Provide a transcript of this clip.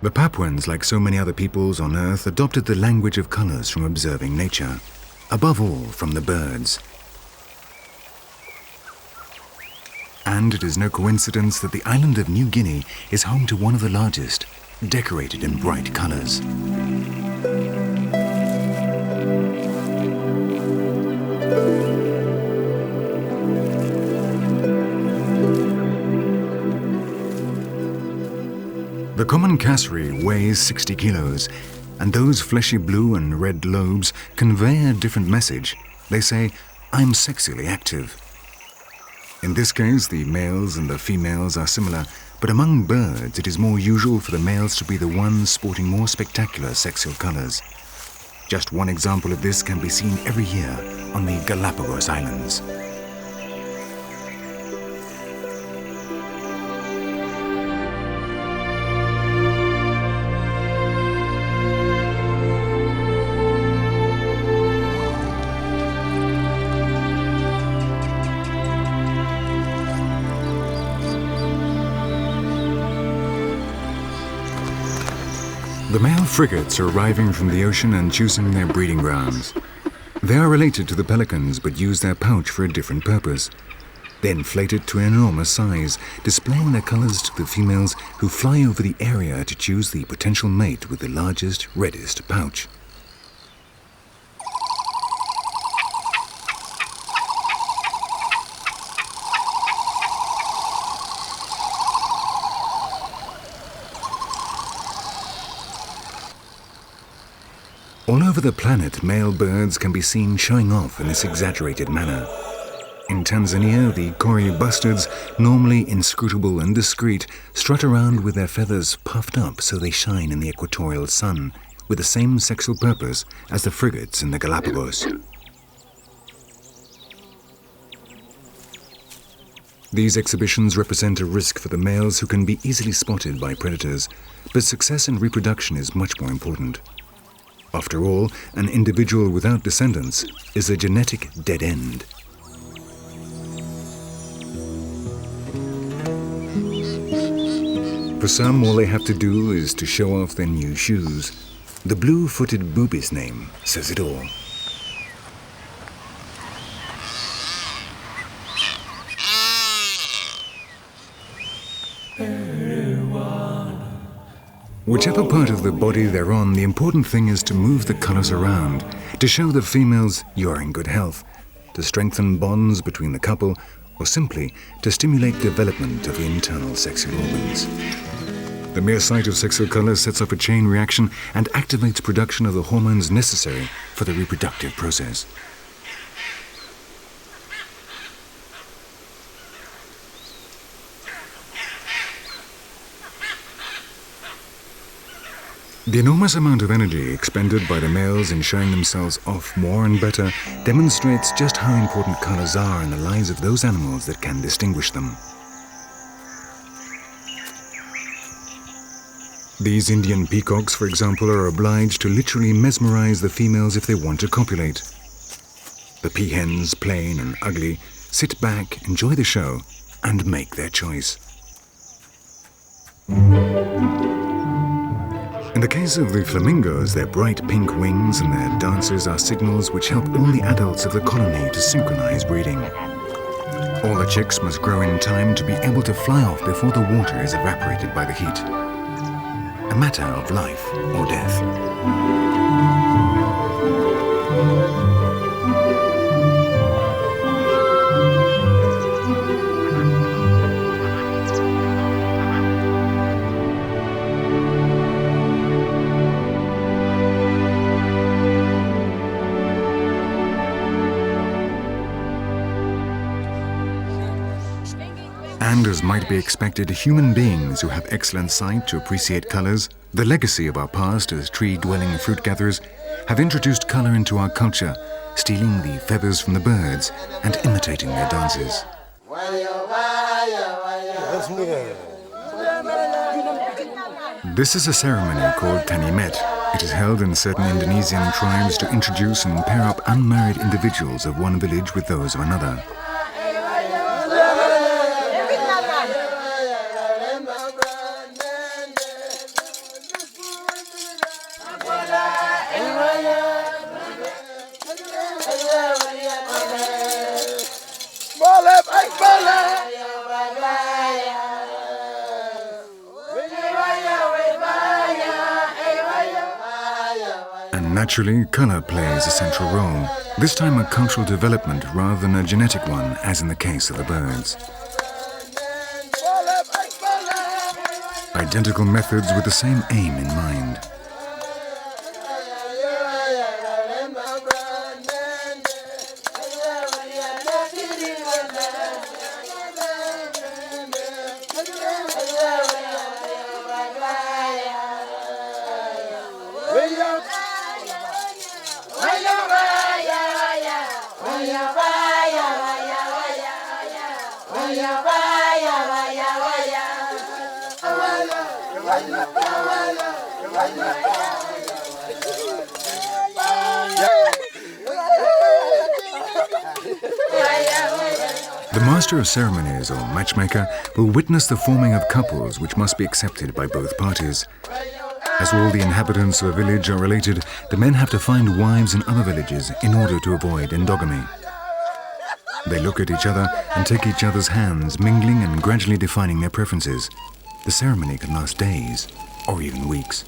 The Papuans, like so many other peoples on Earth, adopted the language of colors from observing nature, above all from the birds. And it is no coincidence that the island of New Guinea is home to one of the largest, decorated in bright colors. The common cassowary weighs 60 kilos, and those fleshy blue and red lobes convey a different message. They say, "I'm sexually active." In this case, the males and the females are similar, but among birds it is more usual for the males to be the ones sporting more spectacular sexual colors. Just one example of this can be seen every year on the Galapagos Islands. The male frigates are arriving from the ocean and choosing their breeding grounds. They are related to the pelicans but use their pouch for a different purpose. They inflate it to an enormous size, displaying their colors to the females who fly over the area to choose the potential mate with the largest, reddest pouch. All over the planet, male birds can be seen showing off in this exaggerated manner. In Tanzania, the kori bustards, normally inscrutable and discreet, strut around with their feathers puffed up so they shine in the equatorial sun, with the same sexual purpose as the frigates in the Galapagos. These exhibitions represent a risk for the males who can be easily spotted by predators, but success in reproduction is much more important. After all, an individual without descendants is a genetic dead end. For some, all they have to do is to show off their new shoes. The blue-footed booby's name says it all. Whichever part of the body they're on, the important thing is to move the colors around, to show the females you're in good health, to strengthen bonds between the couple, or simply to stimulate development of the internal sexual organs. The mere sight of sexual colors sets off a chain reaction and activates production of the hormones necessary for the reproductive process. The enormous amount of energy expended by the males in showing themselves off more and better demonstrates just how important colors are in the lives of those animals that can distinguish them. These Indian peacocks, for example, are obliged to literally mesmerize the females if they want to copulate. The peahens, plain and ugly, sit back, enjoy the show, and make their choice. In the case of the flamingos, their bright pink wings and their dances are signals which help all the adults of the colony to synchronize breeding. All the chicks must grow in time to be able to fly off before the water is evaporated by the heat. A matter of life or death. And as might be expected, human beings who have excellent sight to appreciate colors, the legacy of our past as tree-dwelling fruit gatherers, have introduced color into our culture, stealing the feathers from the birds and imitating their dances. This is a ceremony called Tanimet. It is held in certain Indonesian tribes to introduce and pair up unmarried individuals of one village with those of another. And naturally, colour plays a central role, this time a cultural development rather than a genetic one, as in the case of the birds. Identical methods with the same aim in mind. The master of ceremonies, or matchmaker, will witness the forming of couples which must be accepted by both parties. As all the inhabitants of a village are related, the men have to find wives in other villages in order to avoid endogamy. They look at each other and take each other's hands, mingling and gradually defining their preferences. The ceremony can last days or even weeks.